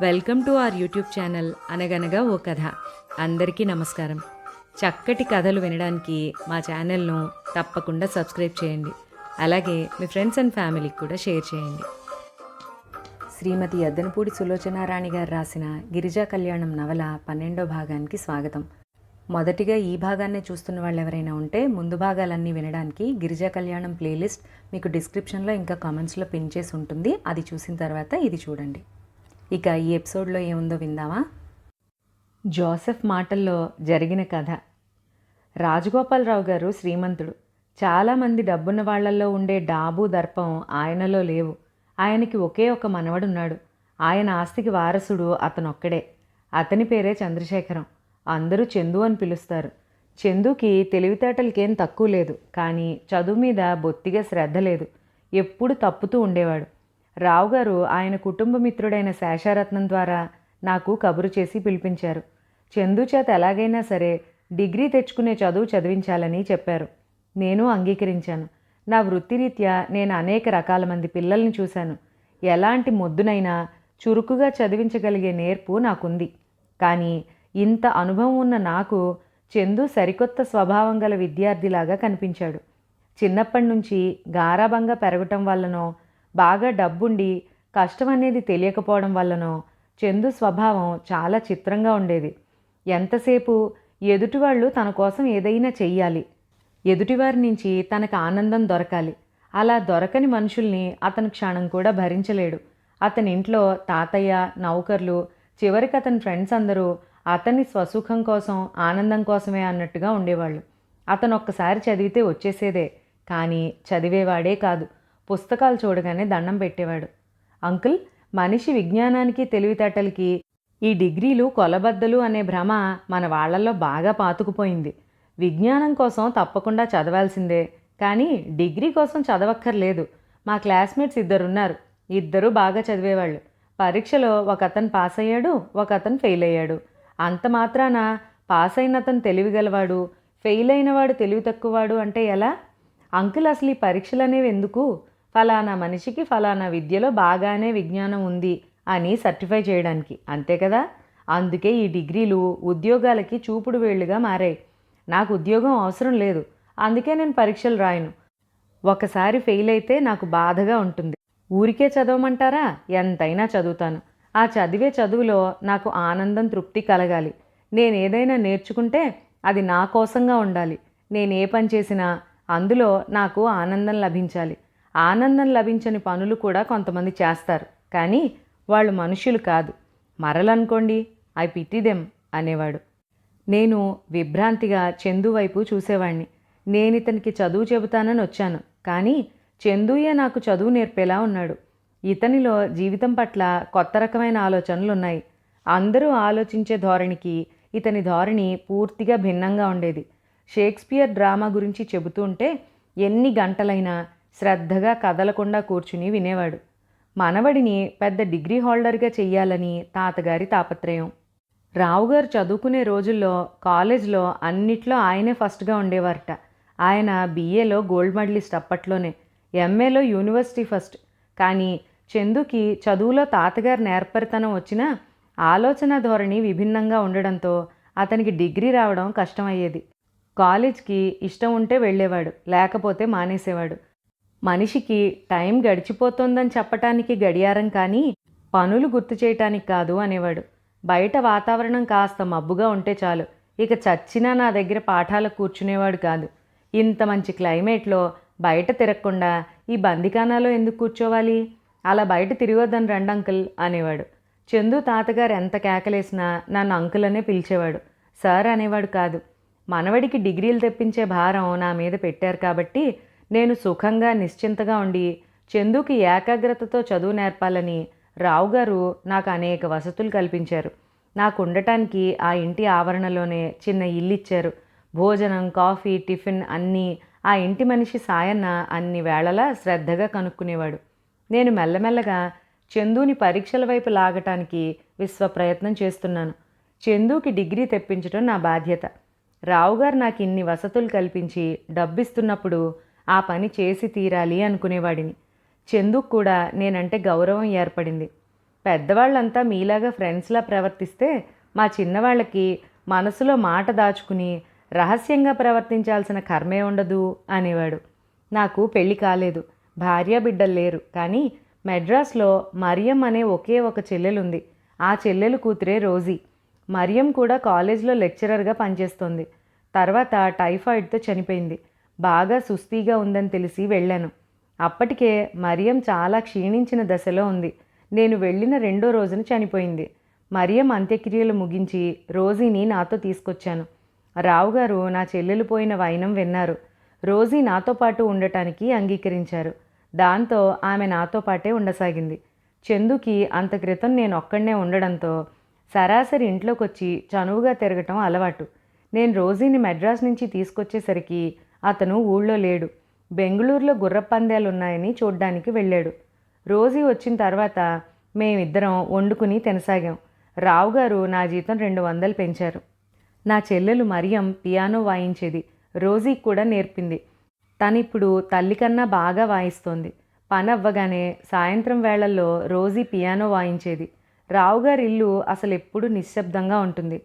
Welcome to our YouTube channel అనగనగా ఓ కథ. అందరికీ నమస్కారం. చక్కటి కథలు వినడానికి మా ఛానల్ను తప్పకుండా సబ్స్క్రైబ్ చేయండి. అలాగే మీ ఫ్రెండ్స్ అండ్ ఫ్యామిలీకి కూడా షేర్ చేయండి. శ్రీమతి ఎద్దనపూడి సులోచనారాణి గారు రాసిన గిరిజా కళ్యాణం నవల 12వ భాగానికి స్వాగతం. మొదటిగా ఈ భాగాన్నే చూస్తున్న వాళ్ళు ఎవరైనా ఉంటే ముందు భాగాలన్నీ వినడానికి గిరిజా కళ్యాణం ప్లేలిస్ట్ మీకు డిస్క్రిప్షన్లో ఇంకా కామెంట్స్లో పిన్ చేసి ఉంటుంది. అది చూసిన తర్వాత ఇది చూడండి. ఇక ఈ ఎపిసోడ్లో ఏముందో విందామా? జోసెఫ్ మాటల్లో జరిగిన కథ. రాజగోపాలరావు గారు శ్రీమంతుడు. చాలామంది డబ్బున్న వాళ్లల్లో ఉండే డాబు దర్పం ఆయనలో లేవు. ఆయనకి ఒకే ఒక మనవడున్నాడు. ఆయన ఆస్తికి వారసుడు అతనొక్కడే. అతని పేరే చంద్రశేఖరం. అందరూ చందు అని పిలుస్తారు. చందుకి తెలివితేటలకేం తక్కువ లేదు, కానీ చదువు మీద బొత్తిగా శ్రద్ధ లేదు. ఎప్పుడు తప్పుతూ ఉండేవాడు. రావుగారు ఆయన కుటుంబ మిత్రుడైన శేషారత్నం ద్వారా నాకు కబురు చేసి పిలిపించారు. చందు చేత ఎలాగైనా సరే డిగ్రీ తెచ్చుకునే చదువు చదివించాలని చెప్పారు. నేను అంగీకరించాను. నా వృత్తిరీత్యా నేను అనేక రకాల మంది పిల్లల్ని చూశాను. ఎలాంటి మొద్దునైనా చురుకుగా చదివించగలిగే నేర్పు నాకుంది. కానీ ఇంత అనుభవం ఉన్న నాకు చందు సరికొత్త స్వభావం గల విద్యార్థిలాగా కనిపించాడు. చిన్నప్పటి నుంచి గారాబంగా పెరగటం వల్లనో, బాగా డబ్బుండి కష్టం అనేది తెలియకపోవడం వల్లనో చందు స్వభావం చాలా చిత్రంగా ఉండేది. ఎంతసేపు ఎదుటివాళ్ళు తన కోసం ఏదైనా చెయ్యాలి, ఎదుటివారి నుంచి తనకు ఆనందం దొరకాలి. అలా దొరకని మనుషుల్ని అతను క్షణం కూడా భరించలేడు. అతని ఇంట్లో తాతయ్య, నౌకర్లు, చివరికి అతని ఫ్రెండ్స్ అందరూ అతన్ని స్వసుఖం కోసం, ఆనందం కోసమే అన్నట్టుగా ఉండేవాళ్ళు. అతను ఒక్కసారి చదివితే వచ్చేసేదే, కానీ చదివేవాడే కాదు. పుస్తకాలు చూడగానే దండం పెట్టేవాడు. అంకుల్, మనిషి విజ్ఞానానికి తెలివితేటలకి ఈ డిగ్రీలు కొలబద్దలు అనే భ్రమ మన వాళ్లల్లో బాగా పాతుకుపోయింది. విజ్ఞానం కోసం తప్పకుండా చదవాల్సిందే, కానీ డిగ్రీ కోసం చదవక్కర్లేదు. మా క్లాస్మేట్స్ ఇద్దరున్నారు. ఇద్దరూ బాగా చదివేవాళ్ళు. పరీక్షలో ఒకతను పాస్ అయ్యాడు, ఒకతను ఫెయిల్ అయ్యాడు. అంత మాత్రాన పాస్ అయిన అతను తెలివిగలవాడు, ఫెయిల్ అయినవాడు తెలివి తక్కువవాడు అంటే ఎలా? అంకుల్, అసలు ఈ పరీక్షలు అనేవి ఎందుకు? ఫలానా మనిషికి ఫలానా విద్యలో బాగానే విజ్ఞానం ఉంది అని సర్టిఫై చేయడానికి, అంతే కదా? అందుకే ఈ డిగ్రీలు ఉద్యోగాలకి చూపుడు వేళ్లుగా మారాయి. నాకు ఉద్యోగం అవసరం లేదు, అందుకే నేను పరీక్షలు రాయను. ఒకసారి ఫెయిల్ అయితే నాకు బాధగా ఉంటుంది. ఊరికే చదవమంటారా? ఎంతైనా చదువుతాను. ఆ చదివే చదువులో నాకు ఆనందం, తృప్తి కలగాలి. నేనేదైనా నేర్చుకుంటే అది నా కోసంగా ఉండాలి. నేనే పని చేసినా అందులో నాకు ఆనందం లభించాలి. ఆనందం లభించని పనులు కూడా కొంతమంది చేస్తారు, కానీ వాళ్ళు మనుషులు కాదు. మరలనుకోండి, ఐ పిటీ దెమ్ అనేవాడు. నేను విభ్రాంతిగా చందు వైపు చూసేవాణ్ణి. నేనితనికి చదువు చెబుతానని వచ్చాను, కానీ చందుయే నాకు చదువు నేర్పేలా ఉన్నాడు. ఇతనిలో జీవితం పట్ల కొత్త రకమైన ఆలోచనలున్నాయి. అందరూ ఆలోచించే ధోరణికి ఇతని ధోరణి పూర్తిగా భిన్నంగా ఉండేది. షేక్స్పియర్ డ్రామా గురించి చెబుతూ ఉంటే ఎన్ని గంటలైనా శ్రద్ధగా కదలకుండా కూర్చుని వినేవాడు. మనవడిని పెద్ద డిగ్రీ హోల్డర్గా చెయ్యాలని తాతగారి తాపత్రయం. రావుగారు చదువుకునే రోజుల్లో కాలేజ్లో అన్నిట్లో ఆయనే ఫస్ట్గా ఉండేవారట. ఆయన BAలో గోల్డ్ మెడలిస్ట్ అప్పట్లోనే, MAలో యూనివర్సిటీ ఫస్ట్. కానీ చందుకి చదువులో తాతగారి నేర్పరితనం వచ్చినా ఆలోచన ధోరణి విభిన్నంగా ఉండడంతో అతనికి డిగ్రీ రావడం కష్టమయ్యేది. కాలేజ్కి ఇష్టం ఉంటే వెళ్ళేవాడు, లేకపోతే మానేసేవాడు. మనిషికి టైం గడిచిపోతోందని చెప్పటానికి గడియారం, కానీ పనులు గుర్తు చేయటానికి కాదు అనేవాడు. బయట వాతావరణం కాస్త మబ్బుగా ఉంటే చాలు, ఇక చచ్చినా నా దగ్గర పాఠాలకు కూర్చునేవాడు కాదు. ఇంత మంచి క్లైమేట్లో బయట తిరగకుండా ఈ బందికానాలో ఎందుకు కూర్చోవాలి? అలా బయట తిరిగొద్దని రండి అంకుల్ అనేవాడు. చందు తాతగారు ఎంత కేకలేసినా నన్ను అంకుల్ అనే పిలిచేవాడు. సార్ అనేవాడు కాదు. మనవడికి డిగ్రీలు తెప్పించే భారం నా మీద పెట్టారు కాబట్టి నేను సుఖంగా నిశ్చింతగా ఉండి చందుకి ఏకాగ్రతతో చదువు నేర్పాలని రావుగారు నాకు అనేక వసతులు కల్పించారు. నాకు ఉండటానికి ఆ ఇంటి ఆవరణలోనే చిన్న ఇల్లు ఇచ్చారు. భోజనం, కాఫీ, టిఫిన్ అన్నీ ఆ ఇంటి మనిషి సాయన్న అన్ని వేళలా శ్రద్ధగా కనుక్కునేవాడు. నేను మెల్లమెల్లగా చందుని పరీక్షల వైపు లాగటానికి విశ్వప్రయత్నం చేస్తున్నాను. చందుకి డిగ్రీ తెప్పించడం నా బాధ్యత. రావుగారు నాకు ఇన్ని వసతులు కల్పించి డబ్బిస్తున్నప్పుడు ఆ పని చేసి తీరాలి అనుకునేవాడిని. చందుకు కూడా నేనంటే గౌరవం ఏర్పడింది. పెద్దవాళ్ళంతా మీలాగా ఫ్రెండ్స్లా ప్రవర్తిస్తే మా చిన్నవాళ్ళకి మనసులో మాట దాచుకుని రహస్యంగా ప్రవర్తించాల్సిన కర్మే ఉండదు అనేవాడు. నాకు పెళ్లి కాలేదు, భార్యాబిడ్డలు లేరు. కానీ మెడ్రాస్లో మరియం అనే ఒకే ఒక చెల్లెలుంది. ఆ చెల్లెలు కూతురే రోజీ. మరియం కూడా కాలేజ్లో లెక్చరర్గా పనిచేస్తోంది. తర్వాత టైఫాయిడ్తో చనిపోయింది. బాగా సుస్తీగా ఉందని తెలిసి వెళ్ళాను. అప్పటికే మరియం చాలా క్షీణించిన దశలో ఉంది. నేను వెళ్ళిన 2వ రోజున చనిపోయింది. మరియం అంత్యక్రియలు ముగించి రోజీని నాతో తీసుకొచ్చాను. రావుగారు నా చెల్లెలు పోయిన వైనం విన్నారు. రోజీ నాతో పాటు ఉండటానికి అంగీకరించారు. దాంతో ఆమె నాతో పాటే ఉండసాగింది. చందుకి అంత క్రితం నేను ఒక్కడనే ఉండడంతో సరాసరి ఇంట్లోకొచ్చి చనువుగా తిరగటం అలవాటు. నేను రోజీని మెడ్రాస్ నుంచి తీసుకొచ్చేసరికి అతను ఊళ్ళో లేడు. బెంగళూరులో గుర్రపందాలున్నాయని చూడ్డానికి వెళ్ళాడు. రోజీ వచ్చిన తర్వాత మేమిద్దరం వండుకుని తినసాగాం. రావుగారు నా జీతం 200 పెంచారు. నా చెల్లెలు మరియం పియానో వాయించేది. రోజీకి కూడా నేర్పింది. తనిప్పుడు తల్లి కన్నా బాగా వాయిస్తోంది. పని అవ్వగానే సాయంత్రం వేళల్లో రోజీ పియానో వాయించేది. రావుగారి ఇల్లు అసలు ఎప్పుడూ నిశ్శబ్దంగా ఉంటుంది.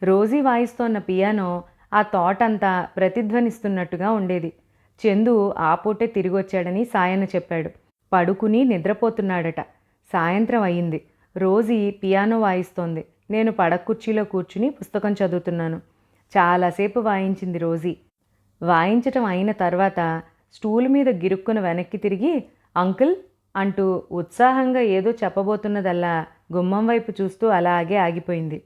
రోజీ వాయిస్తోన్న పియానో ఆ తోటంతా ప్రతిధ్వనిస్తున్నట్టుగా ఉండేది. చందు ఆ పూటే తిరిగొచ్చాడని సాయన్న చెప్పాడు. పడుకుని నిద్రపోతున్నాడట. సాయంత్రం అయింది. రోజీ పియానో వాయిస్తోంది. నేను పడకుర్చీలో కూర్చుని పుస్తకం చదువుతున్నాను. చాలాసేపు వాయించింది రోజీ. వాయించటం అయిన తర్వాత స్టూల్ మీద గిరుక్కున వెనక్కి తిరిగి అంకుల్ అంటూ ఉత్సాహంగా ఏదో చెప్పబోతున్నదల్లా గుమ్మం వైపు చూస్తూ అలాగే ఆగిపోయింది.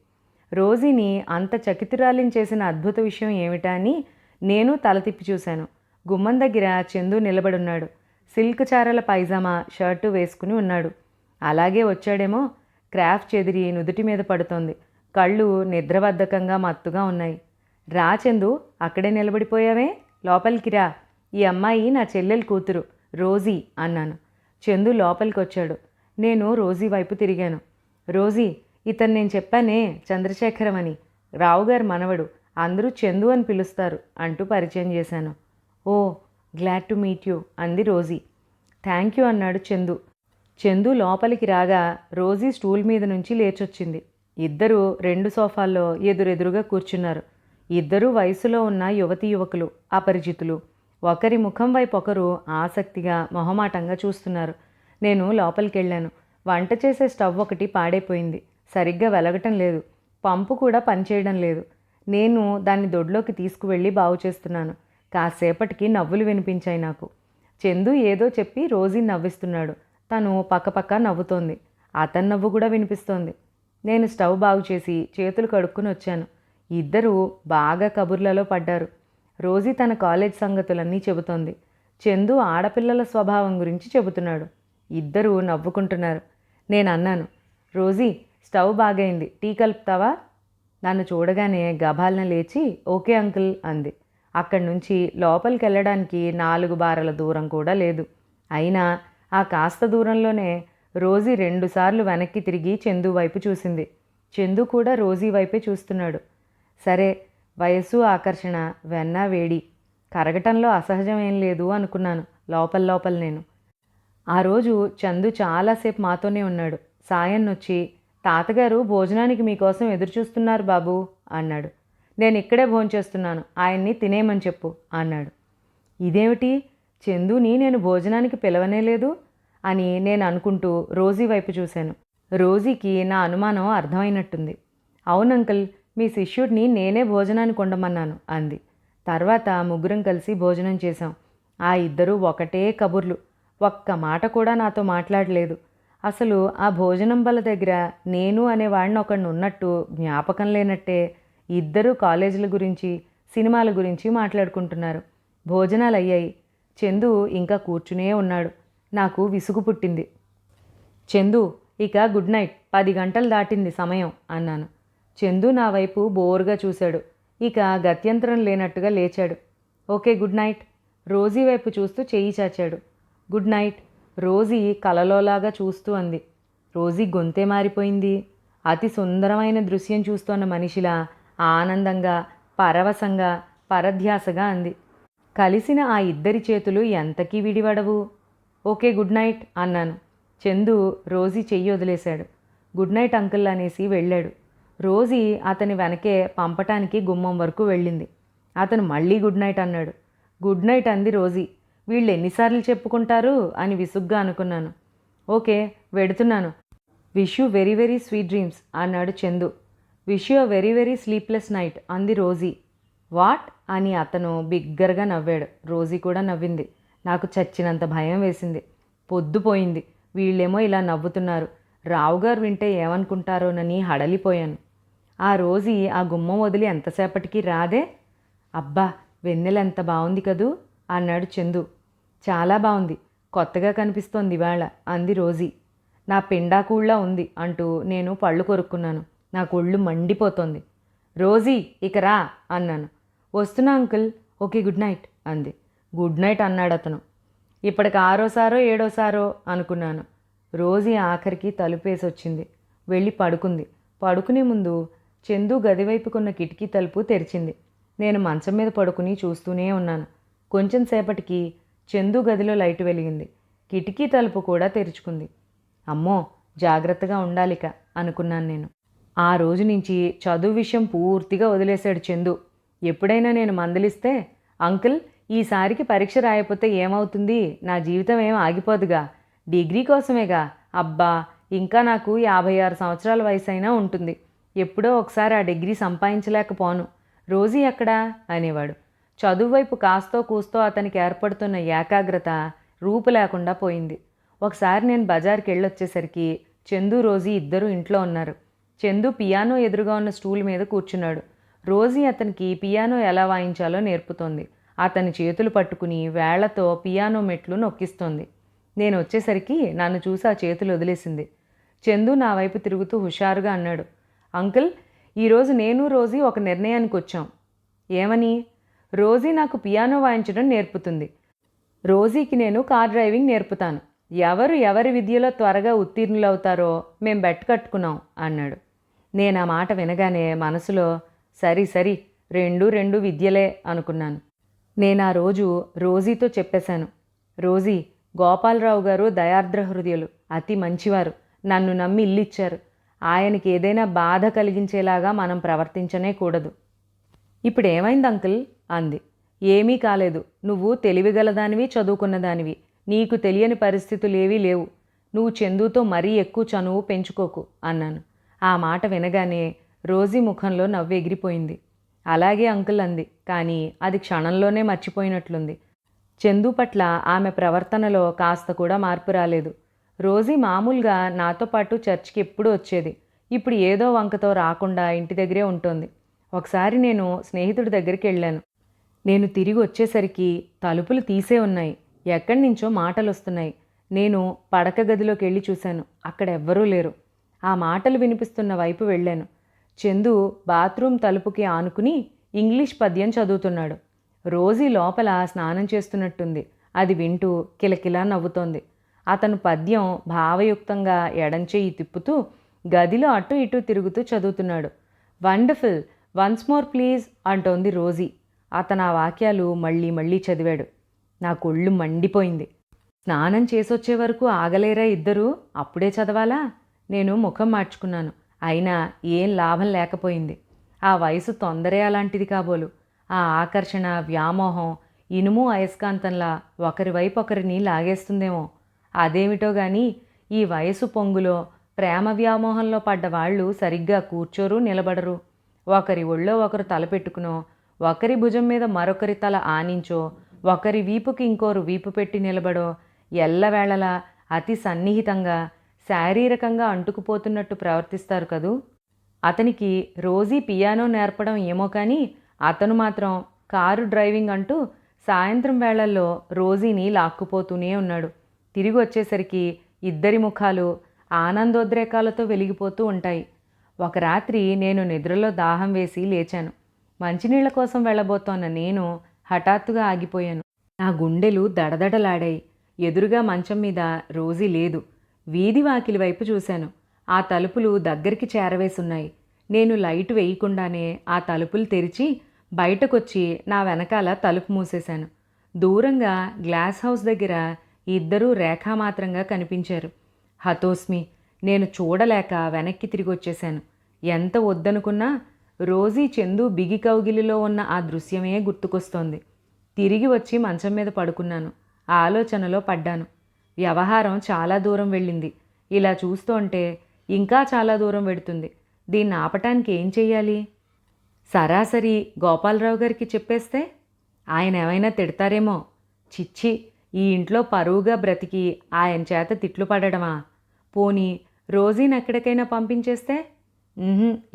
రోజీని అంత చకితురాలిని చేసిన అద్భుత విషయం ఏమిటా అని నేను తల తిప్పి చూశాను. గుమ్మం దగ్గర చందు నిలబడున్నాడు. సిల్క్ చారల పైజామా షర్టు వేసుకుని ఉన్నాడు. అలాగే వచ్చాడేమో. క్రాఫ్ చెదిరి నుదుటి మీద పడుతోంది. కళ్ళు నిద్రబద్ధకంగా మత్తుగా ఉన్నాయి. రా చందు, అక్కడే నిలబడిపోయావే, లోపలికి రా. ఈ అమ్మాయి నా చెల్లెలు కూతురు రోజీ అన్నాను. చందు లోపలికి వచ్చాడు. నేను రోజీ వైపు తిరిగాను. రోజీ, ఇతను నేను చెప్పానే చంద్రశేఖరం అని, రావుగారు మనవడు. అందరూ చందు అని పిలుస్తారు అంటూ పరిచయం చేశాను. ఓ, గ్లాడ్ టు మీట్ యూ అంది రోజీ. థ్యాంక్ యూ అన్నాడు చందు. చందు లోపలికి రాగా రోజీ స్టూల్ మీద నుంచి లేచొచ్చింది. ఇద్దరూ 2 సోఫాల్లో ఎదురెదురుగా కూర్చున్నారు. ఇద్దరూ వయసులో ఉన్న యువతీ యువకులు, అపరిచితులు. ఒకరి ముఖం వైపు ఒకరు ఆసక్తిగా మొహమాటంగా చూస్తున్నారు. నేను లోపలికెళ్ళాను. వంట చేసే స్టవ్ ఒకటి పాడైపోయింది. సరిగ్గా వెలగటం లేదు. పంపు కూడా పనిచేయడం లేదు. నేను దాన్ని దొడ్లోకి తీసుకువెళ్ళి బాగు చేస్తున్నాను. కాసేపటికి నవ్వులు వినిపించాయి నాకు. చందు ఏదో చెప్పి రోజీ నవ్విస్తున్నాడు. తను పక్కపక్క నవ్వుతోంది. అతని నవ్వు కూడా వినిపిస్తోంది. నేను స్టవ్ బాగు చేసి చేతులు కడుక్కుని వచ్చాను. ఇద్దరూ బాగా కబుర్లలో పడ్డారు. రోజీ తన కాలేజ్ సంగతులన్నీ చెబుతోంది. చందు ఆడపిల్లల స్వభావం గురించి చెబుతున్నాడు. ఇద్దరూ నవ్వుకుంటున్నారు. నేను అన్నాను, రోజీ స్టవ్ బాగైంది, టీ కలుపుతావా? నన్ను చూడగానే గభాలన లేచి ఓకే అంకుల్ అంది. అక్కడి నుంచి లోపలికి వెళ్ళడానికి 4 బారల దూరం కూడా లేదు. అయినా ఆ కాస్త దూరంలోనే రోజీ 2 సార్లు వెనక్కి తిరిగి చందు వైపు చూసింది. చందు కూడా రోజీ వైపే చూస్తున్నాడు. సరే, వయస్సు ఆకర్షణ, వెన్న వేడి, కరగటంలో అసహజం ఏం లేదు అనుకున్నాను లోపల నేను. ఆ రోజు చందు చాలాసేపు మాతోనే ఉన్నాడు. సాయన్నొచ్చి, తాతగారు భోజనానికి మీకోసం ఎదురుచూస్తున్నారు బాబు అన్నాడు. నేను ఇక్కడే భోంచేస్తున్నాను, ఆయన్ని తినేయమని చెప్పు అన్నాడు. ఇదేమిటి, చందుని నేను భోజనానికి పిలవనే లేదు అని నేను అనుకుంటూ రోజీ వైపు చూశాను. రోజీకి నా అనుమానం అర్థమైనట్టుంది. అవునంకుల్, మీ శిష్యుడిని నేనే భోజనానికి ఉండమన్నాను అంది. తర్వాత ముగ్గురం కలిసి భోజనం చేశాం. ఆ ఇద్దరూ ఒకటే కబుర్లు. ఒక్క మాట కూడా నాతో మాట్లాడలేదు. అసలు ఆ భోజనం బల్ల దగ్గర నేను అనేవాడిని ఒకడిని ఉన్నట్టు జ్ఞాపకం లేనట్టే ఇద్దరూ కాలేజీల గురించి, సినిమాల గురించి మాట్లాడుకుంటున్నారు. భోజనాలు అయ్యాయి. చందు ఇంకా కూర్చునే ఉన్నాడు. నాకు విసుగు పుట్టింది. చందు, ఇక గుడ్ నైట్, 10 గంటలు దాటింది సమయం అన్నాను. చందు నా వైపు బోరుగా చూశాడు. ఇక గత్యంతరం లేనట్టుగా లేచాడు. Okay good night. రోజీ వైపు చూస్తూ చెయ్యి చాచాడు. Good night. రోజీ కలలోలాగా చూస్తూ అంది. రోజీ గొంతే మారిపోయింది. అతి సుందరమైన దృశ్యం చూస్తోన్న మనిషిలా ఆనందంగా, పరవశంగా, పరధ్యాసగా అంది. కలిసిన ఆ ఇద్దరి చేతులు ఎంతకీ విడివడవు. ఓకే గుడ్ నైట్ అన్నాను. చందు రోజీ చెయ్యి వదిలేశాడు. గుడ్ నైట్ అంకుల్ అనేసి వెళ్ళాడు. రోజీ అతని వెనకే పంపటానికి గుమ్మం వరకు వెళ్ళింది. అతను మళ్ళీ గుడ్ నైట్ అన్నాడు. గుడ్ నైట్ అంది రోజీ. వీళ్ళు ఎన్నిసార్లు చెప్పుకుంటారు అని విసుగ్గా అనుకున్నాను. ఓకే, వెడుతున్నాను. Wish you very very sweet dreams అన్నాడు Chandu. Wish you very very sleepless night అంది రోజీ. వాట్ అని అతను బిగ్గరగా నవ్వాడు. రోజీ కూడా నవ్వింది. నాకు చచ్చినంత భయం వేసింది. పొద్దుపోయింది, వీళ్ళేమో ఇలా నవ్వుతున్నారు, రావుగారు వింటే ఏమనుకుంటారోనని హడలిపోయాను. ఆ రోజీ ఆ గుమ్మం వదిలి ఎంతసేపటికి రాదే. అబ్బా, వెన్నెల ఎంత బాగుంది కదూ అన్నాడు చందు. చాలా బాగుంది, కొత్తగా కనిపిస్తోంది ఇవాళ అంది రోజీ. నా పిండాకూళ్ళ ఉంది అంటూ నేను పళ్ళు కొరుక్కున్నాను. నాకు ఒళ్ళు మండిపోతోంది. రోజీ ఇక రా అన్నాను. వస్తున్నా అంకుల్. ఓకే, గుడ్ నైట్ అంది. గుడ్ నైట్ అన్నాడు అతను. ఇప్పటికి 6సారో 7సారో అనుకున్నాను. రోజీ ఆఖరికి తలుపేసి వచ్చింది. వెళ్ళి పడుకుంది. పడుకునే ముందు చందు గదివైపుకున్న కిటికీ తలుపు తెరిచింది. నేను మంచం మీద పడుకుని చూస్తూనే ఉన్నాను. కొంచెం సేపటికి చందు గదిలో లైటు వెలిగింది. కిటికీ తలుపు కూడా తెరుచుకుంది. అమ్మో, జాగ్రత్తగా ఉండాలిక అనుకున్నాను నేను. ఆ రోజు నుంచి చదువు విషయం పూర్తిగా వదిలేశాడు చందు. ఎప్పుడైనా నేను మందలిస్తే, అంకుల్ ఈసారికి పరీక్ష రాయకపోతే ఏమవుతుంది, నా జీవితం ఏం ఆగిపోదుగా, డిగ్రీ కోసమేగా, అబ్బా ఇంకా నాకు 56 సంవత్సరాల వయసు అయినా ఉంటుంది, ఎప్పుడో ఒకసారి ఆ డిగ్రీ సంపాదించలేకపోను, రోజీ ఎక్కడా అనేవాడు. చదువు వైపు కాస్తో కూస్తో అతనికి ఏర్పడుతున్న ఏకాగ్రత రూపు లేకుండా పోయింది. ఒకసారి నేను బజార్కి వెళ్ళొచ్చేసరికి చందు రోజీ ఇద్దరూ ఇంట్లో ఉన్నారు. చందు పియానో ఎదురుగా ఉన్న స్టూల్ మీద కూర్చున్నాడు. రోజీ అతనికి పియానో ఎలా వాయించాలో నేర్పుతోంది. అతని చేతులు పట్టుకుని వేళ్లతో పియానో మెట్లు నొక్కిస్తోంది. నేను వచ్చేసరికి నన్ను చూసి ఆ చేతులు వదిలేసింది. చందు నా వైపు తిరుగుతూ హుషారుగా అన్నాడు, అంకుల్ ఈరోజు నేను రోజీ ఒక నిర్ణయానికి వచ్చాం. ఏమని? రోజీ నాకు పియానో వాయించడం నేర్పుతుంది, రోజీకి నేను కార్ డ్రైవింగ్ నేర్పుతాను. ఎవరి విద్యలో త్వరగా ఉత్తీర్ణులవుతారో మేం బెట్ కట్టుకున్నాం అన్నాడు. నేను ఆ మాట వినగానే మనసులో సరి రెండు విద్యలే అనుకున్నాను. నేను ఆ రోజు రోజీతో చెప్పేశాను, రోజీ, గోపాలరావు గారు దయార్ద్ర హృదయులు, అతి మంచివారు, నన్ను నమ్మి ఇల్లిచ్చారు. ఆయనకి ఏదైనా బాధ కలిగించేలాగా మనం ప్రవర్తించనే కూడదు. ఇప్పుడు ఏమైంది అంకుల్ అంది. ఏమీ కాలేదు, నువ్వు తెలివిగలదానివి, చదువుకున్నదానివి, నీకు తెలియని పరిస్థితులు ఏవీ లేవు, నువ్వు చందుతో మరీ ఎక్కువ చనువు పెంచుకోకు అన్నాను. ఆ మాట వినగానే రోజీ ముఖంలో నవ్వు ఎగిరిపోయింది. అలాగే అంకుల్ అంది, కానీ అది క్షణంలోనే మర్చిపోయినట్లుంది. చందు పట్ల ఆమె ప్రవర్తనలో కాస్త కూడా మార్పు రాలేదు. రోజీ మామూలుగా నాతో పాటు చర్చికి ఎప్పుడూ వచ్చేది. ఇప్పుడు ఏదో వంకతో రాకుండా ఇంటి దగ్గరే ఉంటుంది. ఒకసారి నేను స్నేహితుడి దగ్గరికి వెళ్ళాను. నేను తిరిగి వచ్చేసరికి తలుపులు తీసే ఉన్నాయి, ఎక్కడి నుంచో మాటలు వస్తున్నాయి. నేను పడక గదిలోకి వెళ్ళి చూశాను, అక్కడ ఎవ్వరూ లేరు. ఆ మాటలు వినిపిస్తున్న వైపు వెళ్ళాను. చందు బాత్రూమ్ తలుపుకి ఆనుకుని ఇంగ్లీష్ పద్యం చదువుతున్నాడు. రోజీ లోపల స్నానం చేస్తున్నట్టుంది. అది వింటూ కిలకిలా నవ్వుతోంది. అతను పద్యం భావయుక్తంగా ఎడంచెయ్యి తిప్పుతూ గదిలో అటు ఇటు తిరుగుతూ చదువుతున్నాడు. వండర్ఫుల్, వన్స్ మోర్ ప్లీజ్ అంటోంది రోజీ. అతను ఆ వాక్యాలు మళ్ళీ చదివాడు. నాకు ఒళ్ళు మండిపోయింది. స్నానం చేసొచ్చే వరకు ఆగలేరా ఇద్దరూ, అప్పుడే చదవాలా? నేను ముఖం మార్చుకున్నాను. అయినా ఏం లాభం లేకపోయింది. ఆ వయసు తొందరే అలాంటిది కాబోలు. ఆ ఆకర్షణ, వ్యామోహం ఇనుము అయస్కాంతంలా ఒకరి వైపు ఒకరిని లాగేస్తుందేమో. అదేమిటో గాని ఈ వయసు పొంగులో ప్రేమ వ్యామోహంలో పడ్డ వాళ్ళు సరిగ్గా కూర్చోరు, నిలబడరు. ఒకరి ఒళ్ళో ఒకరు తలపెట్టుకునో, ఒకరి భుజం మీద మరొకరి తల ఆనించో, ఒకరి వీపుకి ఇంకోరు వీపు పెట్టి నిలబడో, ఎల్లవేళలా అతి సన్నిహితంగా శారీరకంగా అంటుకుపోతున్నట్టు ప్రవర్తిస్తారు కదూ. అతనికి రోజీ పియానో నేర్పడం ఏమో కానీ అతను మాత్రం కారు డ్రైవింగ్ అంటూ సాయంత్రం వేళల్లో రోజీని లాక్కుపోతూనే ఉన్నాడు. తిరిగి వచ్చేసరికి ఇద్దరి ముఖాలు ఆనందోద్రేకాలతో వెలిగిపోతూ ఉంటాయి. ఒక రాత్రి నేను నిద్రలో దాహం వేసి లేచాను. మంచినీళ్ల కోసం వెళ్ళబోతోన్న నేను హఠాత్తుగా ఆగిపోయాను. నా గుండెలు దడదడలాడాయి. ఎదురుగా మంచం మీద రోజీ లేదు. వీధి వాకిలి వైపు చూశాను. ఆ తలుపులు దగ్గరికి చేరవేసున్నాయి. నేను లైటు వేయకుండానే ఆ తలుపులు తెరిచి బయటకొచ్చి నా వెనకాల తలుపు మూసేశాను. దూరంగా గ్లాస్ హౌస్ దగ్గర ఇద్దరూ రేఖామాత్రంగా కనిపించారు. హతోస్మి. నేను చూడలేక వెనక్కి తిరిగి వచ్చేశాను. ఎంత వద్దనుకున్నా రోజీ చందు బిగి కౌగిలిలో ఉన్న ఆ దృశ్యమే గుర్తుకొస్తోంది. తిరిగి వచ్చి మంచం మీద పడుకున్నాను. ఆలోచనలో పడ్డాను. వ్యవహారం చాలా దూరం వెళ్ళింది. ఇలా చూస్తుంటే ఇంకా చాలా దూరం వెడుతుంది. దీన్ని ఆపటానికి ఏం చెయ్యాలి? సరాసరి గోపాలరావు గారికి చెప్పేస్తే ఆయన ఏమైనా తిడతారేమో. చిచ్చి, ఈ ఇంట్లో పరువుగా బ్రతికి ఆయన చేత తిట్లు పడడమా? పోనీ రోజీని ఎక్కడికైనా పంపించేస్తే?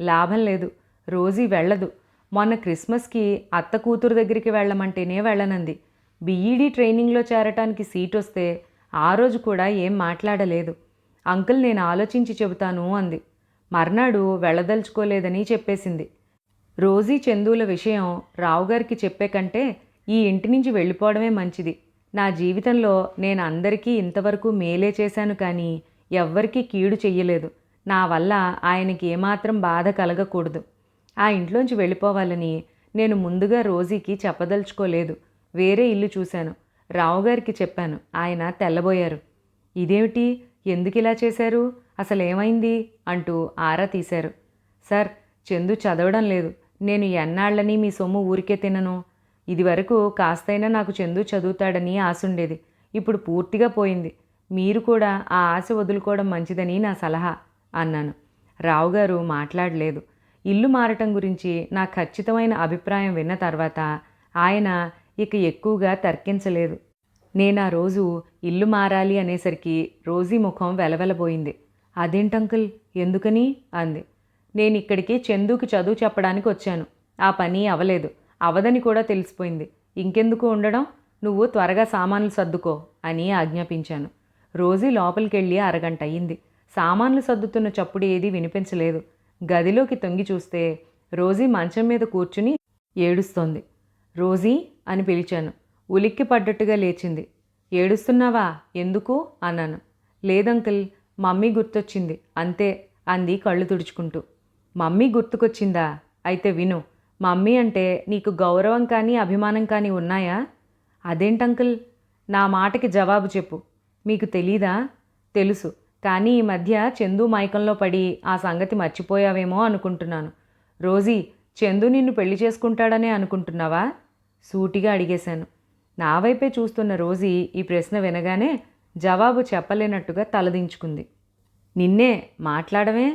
లాభం లేదు. రోజీ వెళ్ళదు. మొన్న క్రిస్మస్కి అత్త కూతురు దగ్గరికి వెళ్ళమంటేనే వెళ్ళనంది. బీఈడీ ట్రైనింగ్లో చేరటానికి సీట్ వస్తే ఆ రోజు కూడా ఏం మాట్లాడలేదు. అంకుల్ నేను ఆలోచించి చెబుతాను అంది. మర్నాడు వెళ్ళదలుచుకోలేదని చెప్పేసింది. రోజీ చందుల విషయం రావుగారికి చెప్పే కంటే ఈ ఇంటి నుంచి వెళ్ళిపోవడమే మంచిది. నా జీవితంలో నేను అందరికీ ఇంతవరకు మేలే చేశాను, కానీ ఎవ్వరికీ కీడు చెయ్యలేదు. నా వల్ల ఆయనకి ఏమాత్రం బాధ కలగకూడదు. ఆ ఇంట్లోంచి వెళ్ళిపోవాలని నేను ముందుగా రోజీకి చెప్పదలుచుకోలేదు. వేరే ఇల్లు చూశాను. రావుగారికి చెప్పాను. ఆయన తెల్లబోయారు. ఇదేమిటి, ఎందుకు ఇలా చేశారు, అసలేమైంది అంటూ ఆరా తీశారు. సార్, చందు చదవడం లేదు. నేను ఎన్నాళ్ళని మీ సొమ్ము ఊరికే తినను. ఇదివరకు కాస్తైనా నాకు చందు చదువుతాడని ఆశుండేది. ఇప్పుడు పూర్తిగా పోయింది. మీరు కూడా ఆ ఆశ వదులుకోవడం మంచిదని నా సలహా అన్నాను. రావుగారు మాట్లాడలేదు. ఇల్లు మారటం గురించి నా ఖచ్చితమైన అభిప్రాయం విన్న తర్వాత ఆయన ఇక ఎక్కువగా తర్కించలేదు. నేను ఆ రోజు ఇల్లు మారాలి అనేసరికి రోజీ ముఖం వెలవెలబోయింది. అదేంటంకుల్, ఎందుకని అంది. నేను ఇక్కడికి చందుకి చదువు చెప్పడానికి వచ్చాను. ఆ పని అవలేదు. అవదని కూడా తెలిసిపోయింది. ఇంకెందుకు ఉండడం, నువ్వు త్వరగా సామాన్లు సర్దుకో అని ఆజ్ఞాపించాను. రోజీ లోపలికెళ్ళి అరగంట అయ్యింది. సామాన్లు సర్దుతున్న చప్పుడు ఏదీ వినిపించలేదు. గదిలోకి తొంగి చూస్తే రోజీ మంచం మీద కూర్చుని ఏడుస్తోంది. రోజీ అని పిలిచాను. ఉలిక్కి పడ్డట్టుగా లేచింది. ఏడుస్తున్నావా, ఎందుకు అన్నాను. లేదంకుల్, మమ్మీ గుర్తొచ్చింది అంతే అంది కళ్ళు తుడుచుకుంటూ. మమ్మీ గుర్తుకొచ్చిందా? అయితే విను. మమ్మీ అంటే నీకు గౌరవం కానీ అభిమానం కానీ ఉన్నాయా? అదేంటంకుల్, నా మాటకి జవాబు చెప్పు. మీకు తెలీదా? తెలుసు, కానీ ఈ మధ్య చందు మైకంలో పడి ఆ సంగతి మర్చిపోయావేమో అనుకుంటున్నాను. రోజీ, చందు నిన్ను పెళ్లి చేసుకుంటాడనే అనుకుంటున్నావా? సూటిగా అడిగేశాను. నా వైపే చూస్తున్న రోజీ ఈ ప్రశ్న వినగానే జవాబు చెప్పలేనట్టుగా తలదించుకుంది. నిన్నే మాట్లాడమే.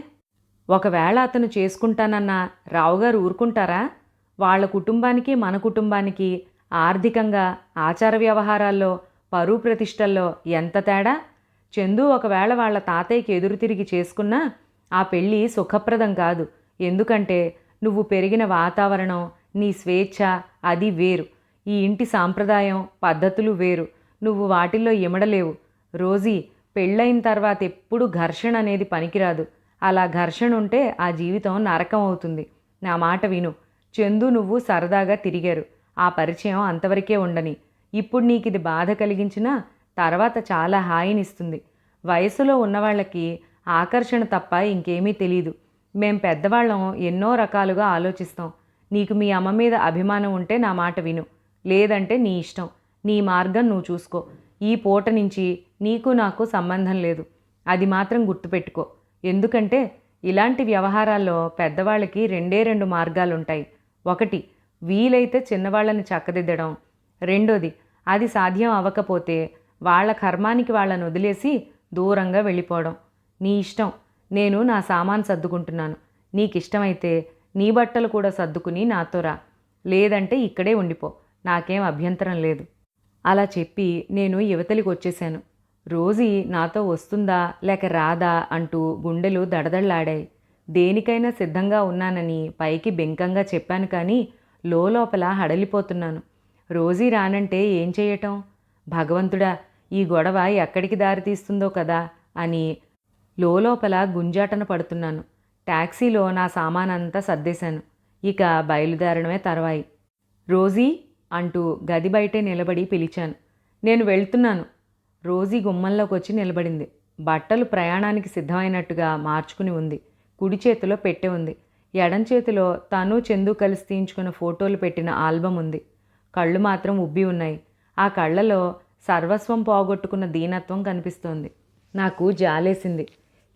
ఒకవేళ అతను చేసుకుంటానన్నా రావుగారు ఊరుకుంటారా? వాళ్ళ కుటుంబానికి మన కుటుంబానికి ఆర్థికంగా, ఆచార వ్యవహారాల్లో, పరువు ప్రతిష్టల్లో ఎంత తేడా! చందు ఒకవేళ వాళ్ళ తాతయ్యకి ఎదురు తిరిగి చేసుకున్నా ఆ పెళ్ళి సుఖప్రదం కాదు. ఎందుకంటే నువ్వు పెరిగిన వాతావరణం, నీ స్వేచ్ఛ అది వేరు. ఈ ఇంటి సాంప్రదాయం, పద్ధతులు వేరు. నువ్వు వాటిల్లో ఇమడలేవు. రోజీ, పెళ్ళైన తర్వాత ఎప్పుడు ఘర్షణ అనేది పనికిరాదు. అలా ఘర్షణ ఉంటే ఆ జీవితం నరకం అవుతుంది. నా మాట విను. చందు నువ్వు సరదాగా తిరిగారు. ఆ పరిచయం అంతవరకే ఉండని. ఇప్పుడు నీకు ఇది బాధ కలిగించినా తర్వాత చాలా హాయినిస్తుంది. వయసులో ఉన్నవాళ్ళకి ఆకర్షణ తప్ప ఇంకేమీ తెలీదు. మేం పెద్దవాళ్ళం ఎన్నో రకాలుగా ఆలోచిస్తాం. నీకు మీ అమ్మ మీద అభిమానం ఉంటే నా మాట విను. లేదంటే నీ ఇష్టం. నీ మార్గం నువ్వు చూసుకో. ఈ పూట నుంచి నీకు నాకు సంబంధం లేదు. అది మాత్రం గుర్తుపెట్టుకో. ఎందుకంటే ఇలాంటి వ్యవహారాల్లో పెద్దవాళ్ళకి రెండు మార్గాలుంటాయి. ఒకటి, వీలైతే చిన్నవాళ్ళని చక్కదిద్దడం. రెండోది, అది సాధ్యం అవ్వకపోతే వాళ్ళ కర్మానికి వాళ్ళని వదిలేసి దూరంగా వెళ్ళిపోవడం. నీ ఇష్టం. నేను నా సామాను సర్దుకుంటున్నాను. నీకిష్టమైతే నీ బట్టలు కూడా సర్దుకుని నాతో రా. లేదంటే ఇక్కడే ఉండిపో. నాకేం అభ్యంతరం లేదు. అలా చెప్పి నేను యువతలికి వచ్చేశాను. రోజీ నాతో వస్తుందా లేక రాదా అంటూ గుండెలు దడదళ్లాడాయి. దేనికైనా సిద్ధంగా ఉన్నానని పైకి బెంకంగా చెప్పాను, కానీ లోపల హడలిపోతున్నాను. రోజీ రానంటే ఏం చేయటం? భగవంతుడా, ఈ గొడవ ఎక్కడికి దారితీస్తుందో కదా అని లోపల గుంజాటన పడుతున్నాను. టాక్సీలో నా సామానంతా సర్దేశాను. ఇక బయలుదేరడమే తర్వాయి. రోజీ అంటూ గది బయటే నిలబడి పిలిచాను. నేను వెళ్తున్నాను. రోజీ గుమ్మంలోకి వచ్చి నిలబడింది. బట్టలు ప్రయాణానికి సిద్ధమైనట్టుగా మార్చుకుని ఉంది. కుడి చేతిలో పెట్టె ఉంది. ఎడం చేతిలో తను చందు కలిసి తీయించుకున్న ఫోటోలు పెట్టిన ఆల్బమ్ ఉంది. కళ్ళు మాత్రం ఉబ్బి ఉన్నాయి. ఆ కళ్ళలో సర్వస్వం పోగొట్టుకున్న దీనత్వం కనిపిస్తోంది. నాకు జాలేసింది.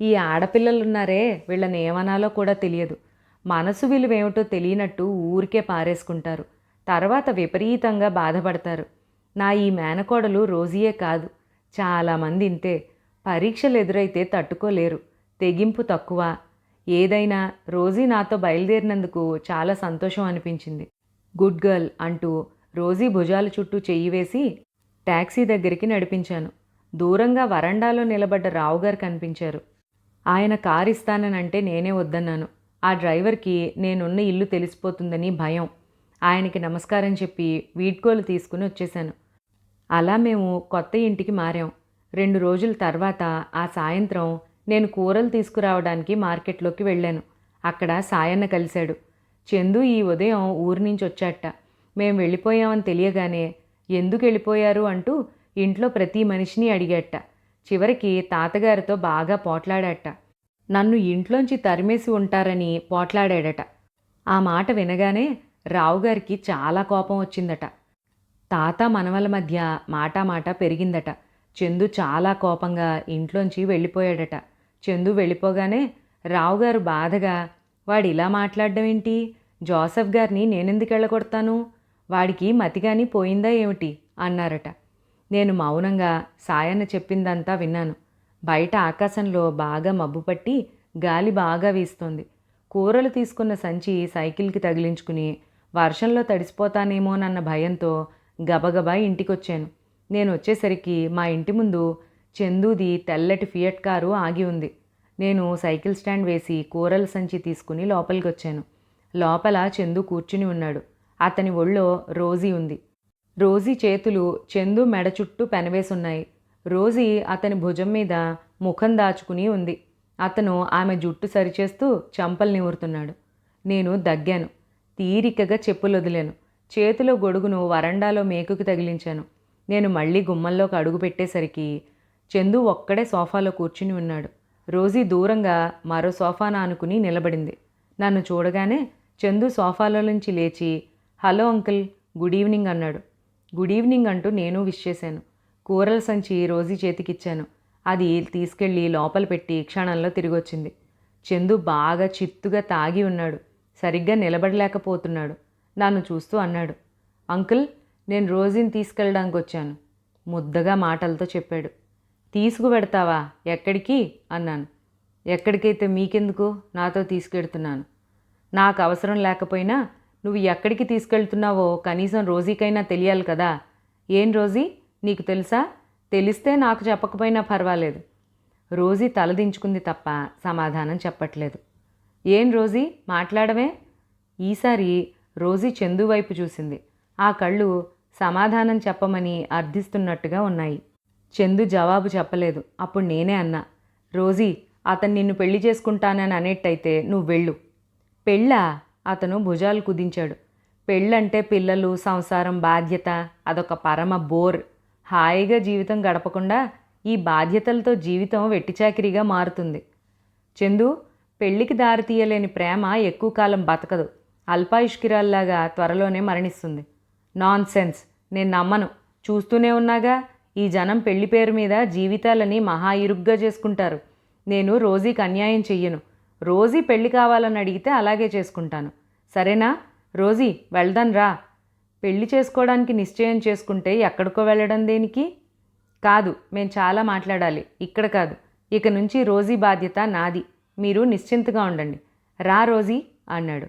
ఈ ఆడపిల్లలున్నారే, వీళ్ళని ఏమనాలో కూడా తెలియదు. మనసు విలువేమిటో తెలియనట్టు ఊరికే పారేసుకుంటారు. తర్వాత విపరీతంగా బాధపడతారు. నా ఈ మేనకోడలు రోజీయే కాదు, చాలామంది ఇంతే. పరీక్షలు ఎదురైతే తట్టుకోలేరు. తెగింపు తక్కువ. ఏదైనా రోజీ నాతో బయలుదేరినందుకు చాలా సంతోషం అనిపించింది. గుడ్ గర్ల్ అంటూ రోజీ భుజాల చుట్టూ చెయ్యి వేసి టాక్సీ దగ్గరికి నడిపించాను. దూరంగా వరండాలో నిలబడ్డ రావుగారు కనిపించారు. ఆయన కారు ఇస్తాననంటే నేనే వద్దన్నాను. ఆ డ్రైవర్కి నేనున్న ఇల్లు తెలిసిపోతుందని భయం. ఆయనకి నమస్కారం చెప్పి వీడ్కోలు తీసుకుని వచ్చేశాను. అలా మేము కొత్త ఇంటికి మారాం. 2 రోజుల తర్వాత ఆ సాయంత్రం నేను కూరలు తీసుకురావడానికి మార్కెట్లోకి వెళ్ళాను. అక్కడ సాయన్న కలిశాడు. చందు ఈ ఉదయం ఊరి నుంచి వచ్చాట. మేం వెళ్ళిపోయామని తెలియగానే ఎందుకు వెళ్ళిపోయారు అంటూ ఇంట్లో ప్రతి మనిషిని అడిగాట. చివరికి తాతగారితో బాగా పోట్లాడాట. నన్ను ఇంట్లోంచి తరిమేసి ఉంటారని పోట్లాడాడట. ఆ మాట వినగానే రావుగారికి చాలా కోపం వచ్చిందట. తాత మనవల మధ్య మాట పెరిగిందట. చందు చాలా కోపంగా ఇంట్లోంచి వెళ్ళిపోయాడట. చందు వెళ్ళిపోగానే రావుగారు బాధగా, వాడిలా మాట్లాడడం ఏంటి? జోసెఫ్ గారిని నేనెందుకు వెళ్ళగొడతాను? వాడికి మతిగాని పోయిందా ఏమిటి అన్నారట. నేను మౌనంగా సాయన్న చెప్పిందంతా విన్నాను. బయట ఆకాశంలో బాగా మబ్బు పట్టి గాలి బాగా వీస్తోంది. కూరలు తీసుకున్న సంచి సైకిల్కి తగిలించుకుని వర్షంలో తడిసిపోతానేమోనన్న భయంతో గబగబా ఇంటికొచ్చాను. నేను వచ్చేసరికి మా ఇంటి ముందు చందూది తెల్లటి ఫియట్ కారు ఆగి ఉంది. నేను సైకిల్ స్టాండ్ వేసి కూరల సంచి తీసుకుని లోపలికి వచ్చాను. లోపల చందు కూర్చుని ఉన్నాడు. అతని ఒళ్ళో రోజీ ఉంది. రోజీ చేతులు చందు మెడ చుట్టూ పెనవేసున్నాయి. రోజీ అతని భుజం మీద ముఖం దాచుకుని ఉంది. అతను ఆమె జుట్టు సరిచేస్తూ చంపలు నివురుతున్నాడు. నేను దగ్గాను. తీరికగా చెప్పులు వదిలాను. చేతిలో గొడుగును వరండాలో మేకుకి తగిలించాను. నేను మళ్ళీ గుమ్మంలోకి అడుగు పెట్టేసరికి చందు ఒక్కడే సోఫాలో కూర్చుని ఉన్నాడు. రోజీ దూరంగా మరో సోఫాను ఆనుకుని నిలబడింది. నన్ను చూడగానే చందు సోఫాలో నుంచి లేచి, హలో అంకుల్, గుడ్ ఈవినింగ్ అన్నాడు. గుడ్ ఈవినింగ్ అంటూ నేను విష్ చేశాను. కూరల సంచి రోజీ చేతికిచ్చాను. అది తీసుకెళ్ళి లోపల పెట్టి క్షణంలో తిరిగొచ్చింది. చందు బాగా చిత్తుగా తాగి ఉన్నాడు. సరిగ్గా నిలబడలేకపోతున్నాడు. నన్ను చూస్తూ అన్నాడు, అంకుల్, నేను రోజీని తీసుకెళ్ళడానికి వచ్చాను. ముద్దగా మాటలతో చెప్పాడు. తీసుకువెడతావా? ఎక్కడికి అన్నాను. ఎక్కడికైతే మీకెందుకు, నాతో తీసుకెడుతున్నాను. నాకు అవసరం లేకపోయినా నువ్వు ఎక్కడికి తీసుకెళ్తున్నావో కనీసం రోజీకైనా తెలియాలి కదా. ఏం రోజీ, నీకు తెలుసా? తెలిస్తే నాకు చెప్పకపోయినా పర్వాలేదు. రోజీ తలదించుకుంది తప్ప సమాధానం చెప్పట్లేదు. ఏం రోజీ, మాట్లాడమే? ఈసారి రోజీ చందు వైపు చూసింది. ఆ కళ్ళు సమాధానం చెప్పమని అర్థిస్తున్నట్టుగా ఉన్నాయి. చందు జవాబు చెప్పలేదు. అప్పుడు నేనే అన్నా, రోజీ, అతను నిన్ను పెళ్లి చేసుకుంటానని అనేట్టయితే నువ్వు వెళ్ళు. పెళ్ళా? అతను భుజాలు కుదించాడు. పెళ్ళంటే పిల్లలు, సంసారం, బాధ్యత, అదొక పరమ బోర్. హాయిగా జీవితం గడపకుండా ఈ బాధ్యతలతో జీవితం వెట్టిచాకిరిగా మారుతుంది. చందు, పెళ్లికి దారి తీయలేని ప్రేమ ఎక్కువ కాలం బతకదు. అల్పాయుష్కిరాల్లాగా త్వరలోనే మరణిస్తుంది. నాన్ సెన్స్, నేను నమ్మను. చూస్తూనే ఉన్నాగా, ఈ జనం పెళ్లి పేరు మీద జీవితాలని మహా ఇరుగ్గా చేసుకుంటారు. నేను రోజీకి అన్యాయం చెయ్యను. రోజీ పెళ్లి కావాలని అడిగితే అలాగే చేసుకుంటాను. సరేనా? రోజీ, వెళ్దాం రా. పెళ్లి చేసుకోవడానికి నిశ్చయం చేసుకుంటే ఎక్కడికో వెళ్ళడం దేనికి? కాదు, మేం చాలా మాట్లాడాలి. ఇక్కడ కాదు. ఇక నుంచి రోజీ బాధ్యత నాది. మీరు నిశ్చింతగా ఉండండి. రా రోజీ అన్నాడు.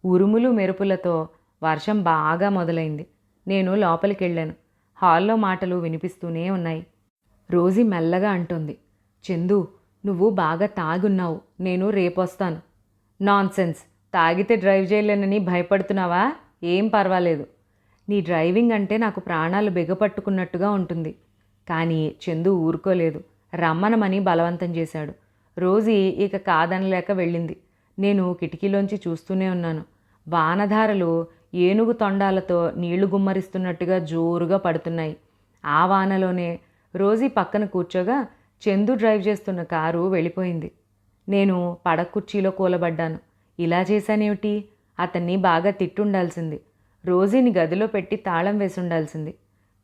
ఉరుములు మెరుపులతో వర్షం బాగా మొదలైంది. నేను లోపలికి వెళ్ళాను. హాల్లో మాటలు వినిపిస్తూనే ఉన్నాయి. రోజీ మెల్లగా అంటుంది, చందు, నువ్వు బాగా తాగున్నావు. నేను రేపొస్తాను. నాన్సెన్స్, తాగితే డ్రైవ్ చేయలేనని భయపడుతున్నావా? ఏం పర్వాలేదు. నీ డ్రైవింగ్ అంటే నాకు ప్రాణాలు బిగపట్టుకున్నట్టుగా ఉంటుంది. కానీ చందు ఊరుకోలేదు. రమ్మనమని బలవంతం చేశాడు. రోజీ ఇక కాదనలేక వెళ్ళింది. నేను కిటికీలోంచి చూస్తూనే ఉన్నాను. వానధారలు ఏనుగు తొండాలతో నీళ్లు గుమ్మరిస్తున్నట్టుగా జోరుగా పడుతున్నాయి. ఆ వానలోనే రోజీ పక్కన కూర్చోగా చందు డ్రైవ్ చేస్తున్న కారు వెళ్ళిపోయింది. నేను పడక కుర్చీలో కూలబడ్డాను. ఇలా చేశానేమిటి? అతన్ని బాగా తిట్టుండాల్సింది. రోజీని గదిలో పెట్టి తాళం వేసుండాల్సింది.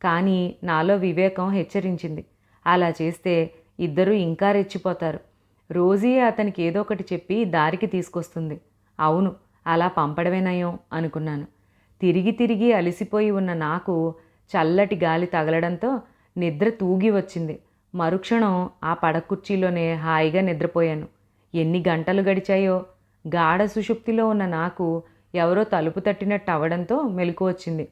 కానీ నాలో వివేకం హెచ్చరించింది. అలా చేస్తే ఇద్దరూ ఇంకా రెచ్చిపోతారు. రోజీయే అతనికి ఏదో ఒకటి చెప్పి దారికి తీసుకొస్తుంది. అవును, అలా పంపడమే నయం అనుకున్నాను. తిరిగి తిరిగి అలిసిపోయి ఉన్న నాకు చల్లటి గాలి తగలడంతో నిద్ర తూగి వచ్చింది. మరుక్షణం ఆ పడకుర్చీలోనే హాయిగా నిద్రపోయాను. ఎన్ని గంటలు గడిచాయో. గాఢ సుషుప్తిలో ఉన్న నాకు ఎవరో తలుపు తట్టినట్టు అవడంతో మెలకు వచ్చింది.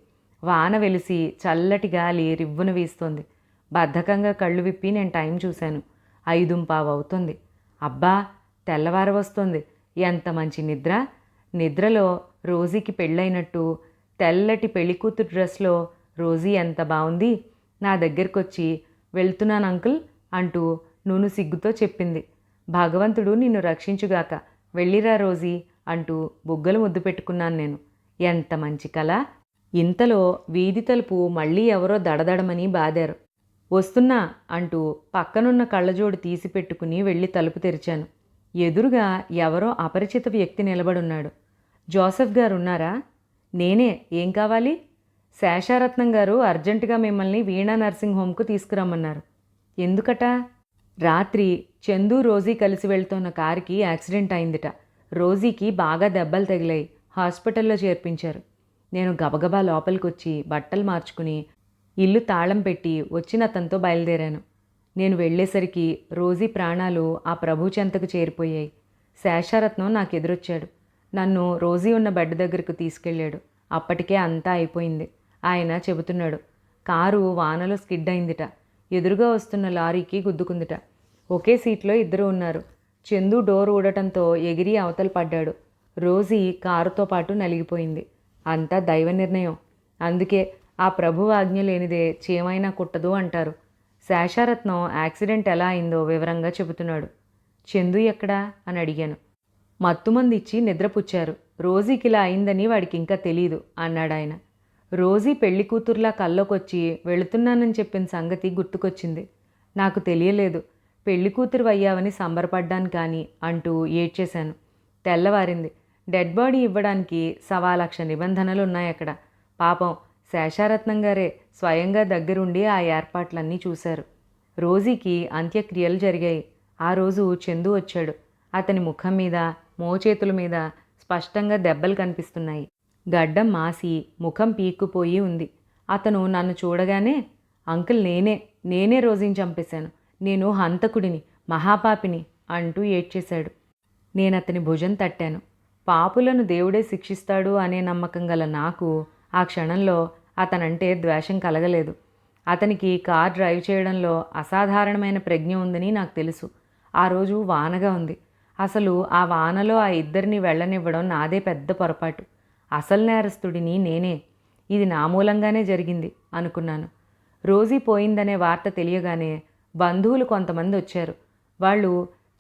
వాన వెలిసి చల్లటి గాలి రివ్వున వీస్తోంది. బద్ధకంగా కళ్ళు విప్పి నేను టైం చూశాను. 5:15 అవుతుంది. అబ్బా, తెల్లవార వస్తుంది. ఎంత మంచి నిద్ర! నిద్రలో రోజీకి పెళ్ళైనట్టు తెల్లటి పెళ్ళికూతురు డ్రెస్లో రోజీ ఎంత బాగుంది. నా దగ్గరకొచ్చి వెళ్తున్నాను అంకుల్ అంటూ నూను సిగ్గుతో చెప్పింది. భగవంతుడు నిన్ను రక్షించుగాక, వెళ్ళిరా రోజీ అంటూ బుగ్గలు ముద్దు పెట్టుకున్నాను నేను. ఎంత మంచి కళ! ఇంతలో వీధి తలుపు మళ్ళీ ఎవరో దడదడమని బాదారు. వస్తున్నా అంటూ పక్కనున్న కళ్ళజోడు తీసి పెట్టుకుని వెళ్ళి తలుపు తెరిచాను. ఎదురుగా ఎవరో అపరిచిత వ్యక్తి నిలబడున్నాడు. జోసెఫ్ గారు ఉన్నారా? నేనే. ఏం కావాలి? శేషారత్నం గారు అర్జెంటుగా మిమ్మల్ని వీణా నర్సింగ్ హోమ్కు తీసుకురమ్మన్నారు. ఎందుకట? రాత్రి చందు రోజీ కలిసి వెళ్తున్న కారుకి యాక్సిడెంట్ అయిందిట. రోజీకి బాగా దెబ్బలు తగిలాయి. హాస్పిటల్లో చేర్పించారు. నేను గబగబా లోపలికొచ్చి బట్టలు మార్చుకుని ఇల్లు తాళం పెట్టి వచ్చిన అతనితో బయలుదేరాను. నేను వెళ్ళేసరికి రోజీ ప్రాణాలు ఆ ప్రభు చెంతకు చేరిపోయాయి. శేషారత్నం నాకు ఎదురొచ్చాడు. నన్ను రోజీ ఉన్న బెడ్ దగ్గరకు తీసుకెళ్ళాడు. అప్పటికే అంతా అయిపోయింది. ఆయన చెబుతున్నాడు, కారు వానలో స్కిడ్ అయిందిట. ఎదురుగా వస్తున్న లారీకి గుద్దుకుందిట. ఒకే సీట్లో ఇద్దరు ఉన్నారు. చందు డోర్ ఊడటంతో ఎగిరి అవతల పడ్డాడు. రోజీ కారుతో పాటు నలిగిపోయింది. అంతా దైవ నిర్ణయం. అందుకే ఆ ప్రభు ఆజ్ఞ లేనిదే చీమైనా కుట్టదు అంటారు. శేషారత్నం యాక్సిడెంట్ ఎలా అయిందో వివరంగా చెబుతున్నాడు. చందు ఎక్కడా అని అడిగాను. మత్తుమంది ఇచ్చి నిద్రపుచ్చారు. రోజీకి ఇలా అయిందని వాడికి ఇంకా తెలీదు అన్నాడాయన. రోజీ పెళ్లి కూతుర్లా కల్లోకొచ్చి వెళుతున్నానని చెప్పిన సంగతి గుర్తుకొచ్చింది. నాకు తెలియలేదు. పెళ్లి కూతురు అయ్యావని సంబరపడ్డాను కానీ అంటూ ఏడ్చేశాను. తెల్లవారింది. డెడ్ బాడీ ఇవ్వడానికి 1,00,000 నిబంధనలు ఉన్నాయక్కడ. పాపం శేషారత్నం గారే స్వయంగా దగ్గరుండి ఆ ఏర్పాట్లన్నీ చూశారు. రోజీకి అంత్యక్రియలు జరిగాయి. ఆ రోజు చందు వచ్చాడు. అతని ముఖం మీద, మోచేతుల మీద స్పష్టంగా దెబ్బలు కనిపిస్తున్నాయి. గడ్డం మాసి ముఖం పీక్కుపోయి ఉంది. అతను నన్ను చూడగానే, అంకుల్ నేనే రోజీని చంపేశాను. నేను హంతకుడిని, మహాపాపిని అంటూ ఏడ్చేశాడు. నేనతని భుజం తట్టాను. పాపులను దేవుడే శిక్షిస్తాడు అనే నమ్మకం గల నాకు ఆ క్షణంలో అతనంటే ద్వేషం కలగలేదు. అతనికి కార్ డ్రైవ్ చేయడంలో అసాధారణమైన ప్రజ్ఞ ఉందని నాకు తెలుసు. ఆ రోజు వానగా ఉంది. అసలు ఆ వానలో ఆ ఇద్దరిని వెళ్ళనివ్వడం నాదే పెద్ద పొరపాటు. అసలు నేరస్తుడిని నేనే. ఇది నా మూలంగానే జరిగింది అనుకున్నాను. రోజీ పోయిందనే వార్త తెలియగానే బంధువులు కొంతమంది వచ్చారు. వాళ్ళు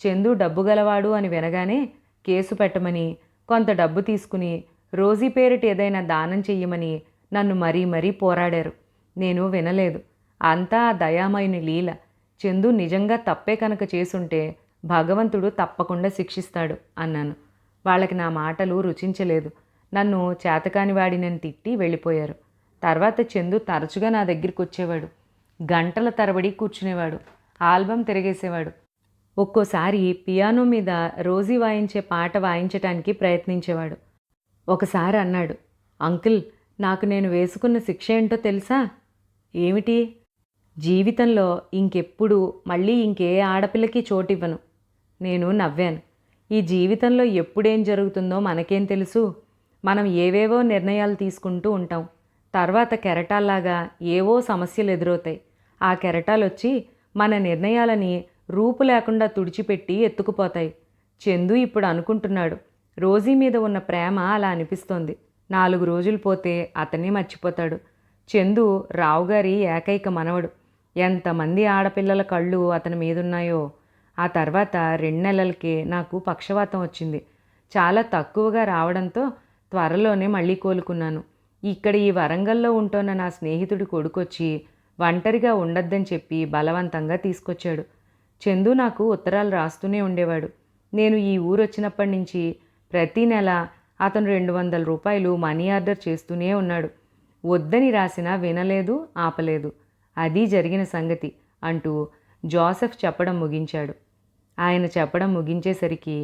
చందు డబ్బు గలవాడు అని వినగానే కేసు పెట్టమని, కొంత డబ్బు తీసుకుని రోజీ పేరిట ఏదైనా దానం చెయ్యమని నన్ను మరీ పోరాడారు. నేను వినలేదు. అంతా ఆ దయామయుని లీల. చందు నిజంగా తప్పే కనుక చేసుంటే భగవంతుడు తప్పకుండా శిక్షిస్తాడు అన్నాను. వాళ్ళకి నా మాటలు రుచించలేదు. నన్ను చేతకాని వాడినని తిట్టి వెళ్ళిపోయారు. తర్వాత చందు తరచుగా నా దగ్గరికి వచ్చేవాడు. గంటల తరబడి కూర్చునేవాడు. ఆల్బమ్ తిరగేసేవాడు. ఒక్కోసారి పియానో మీద రోజీ వాయించే పాట వాయించటానికి ప్రయత్నించేవాడు. ఒకసారి అన్నాడు, అంకుల్, నాకు నేను వేసుకున్న శిక్ష ఏంటో తెలుసా? ఏమిటి? జీవితంలో ఇంకెప్పుడు మళ్ళీ ఇంకే ఆడపిల్లకి చోటివ్వను. నేను నవ్వాను. ఈ జీవితంలో ఎప్పుడేం జరుగుతుందో మనకేం తెలుసు? మనం ఏవేవో నిర్ణయాలు తీసుకుంటూ ఉంటాం. తర్వాత కెరటాల్లాగా ఏవో సమస్యలు ఎదురవుతాయి. ఆ కెరటాలొచ్చి మన నిర్ణయాలని రూపు లేకుండా తుడిచిపెట్టి ఎత్తుకుపోతాయి. చందు ఇప్పుడు అనుకుంటున్నాడు, రోజీ మీద ఉన్న ప్రేమ అలా అనిపిస్తోంది. 4 రోజులు పోతే అతనే మర్చిపోతాడు. చందు రావుగారి ఏకైక మనవడు. ఎంతమంది ఆడపిల్లల కళ్ళు అతని మీదున్నాయో. ఆ తర్వాత 2 నెలలకే నాకు పక్షవాతం వచ్చింది. చాలా తక్కువగా రావడంతో త్వరలోనే మళ్ళీ కోలుకున్నాను. ఇక్కడ ఈ వరంగల్లో ఉంటున్న నా స్నేహితుడి కొడుకొచ్చి ఒంటరిగా ఉండొద్దని చెప్పి బలవంతంగా తీసుకొచ్చాడు. చందు నాకు ఉత్తరాలు రాస్తూనే ఉండేవాడు. నేను ఈ ఊరొచ్చినప్పటి నుంచి ప్రతీ నెల అతను 200 రూపాయలు మనీ ఆర్డర్ చేస్తూనే ఉన్నాడు. వద్దని రాసినా వినలేదు, ఆపలేదు. అది జరిగిన సంగతి అంటూ జోసెఫ్ చెప్పడం ముగించాడు. ఆయన చెప్పడం ముగించేసరికి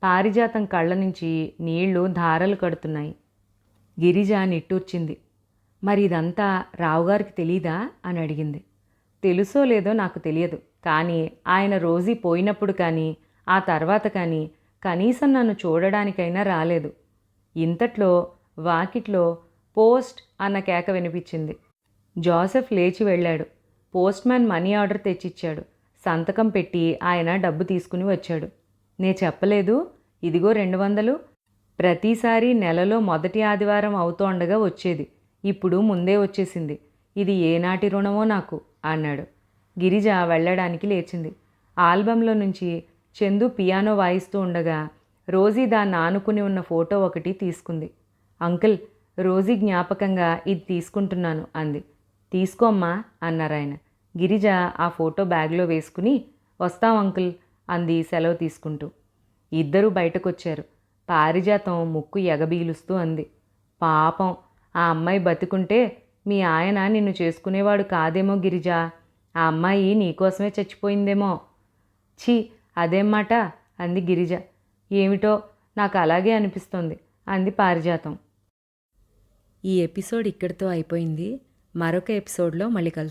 పారిజాతం కళ్ళ నుంచి నీళ్లు ధారలు కడుతున్నాయి. గిరిజ నిట్టూర్చింది. మరి ఇదంతా రావుగారికి తెలీదా అని అడిగింది. తెలుసో లేదో నాకు తెలియదు, కానీ ఆయన రోజీ పోయినప్పుడు కానీ ఆ తర్వాత కానీ కనీసం నన్ను చూడడానికైనా రాలేదు. ఇంతట్లో వాకిట్లో పోస్ట్ అన్న కేక వినిపించింది. జోసెఫ్ లేచి వెళ్ళాడు. పోస్ట్మ్యాన్ మనీ ఆర్డర్ తెచ్చిచ్చాడు. సంతకం పెట్టి ఆయన డబ్బు తీసుకుని వచ్చాడు. నే చెప్పలేదు, ఇదిగో 200. ప్రతిసారి నెలలో మొదటి ఆదివారం అవుతోండగా వచ్చేది, ఇప్పుడు ముందే వచ్చేసింది. ఇది ఏనాటి రుణమో నాకు అన్నాడు. గిరిజ వెళ్ళడానికి లేచింది. ఆల్బంలో నుంచి చందు పియానో వాయిస్తూ ఉండగా రోజీ దాన్ని ఆనుకుని ఉన్న ఫోటో ఒకటి తీసుకుంది. అంకుల్, రోజీ జ్ఞాపకంగా ఇది తీసుకుంటున్నాను అంది. తీసుకోమ్మా అన్నారాయన. గిరిజ ఆ ఫోటో బ్యాగ్లో వేసుకుని వస్తాం అంకుల్ అంది సెలవు తీసుకుంటూ. ఇద్దరూ బయటకొచ్చారు. పారిజాతం ముక్కు ఎగబీలుస్తూ అంది, పాపం ఆ అమ్మాయి బతికుంటే మీ ఆయన నిన్ను చేసుకునేవాడు కాదేమో గిరిజా. ఆ అమ్మాయి నీకోసమే చచ్చిపోయిందేమో. ఛీ, అదేం మాట అంది గిరిజ. ఏమిటో నాకు అలాగే అనిపిస్తోంది అంది పారిజాతం. ఈ ఎపిసోడ్ ఇక్కడితో అయిపోయింది. మరొక ఎపిసోడ్లో మళ్ళీ కలుసుకుందాం.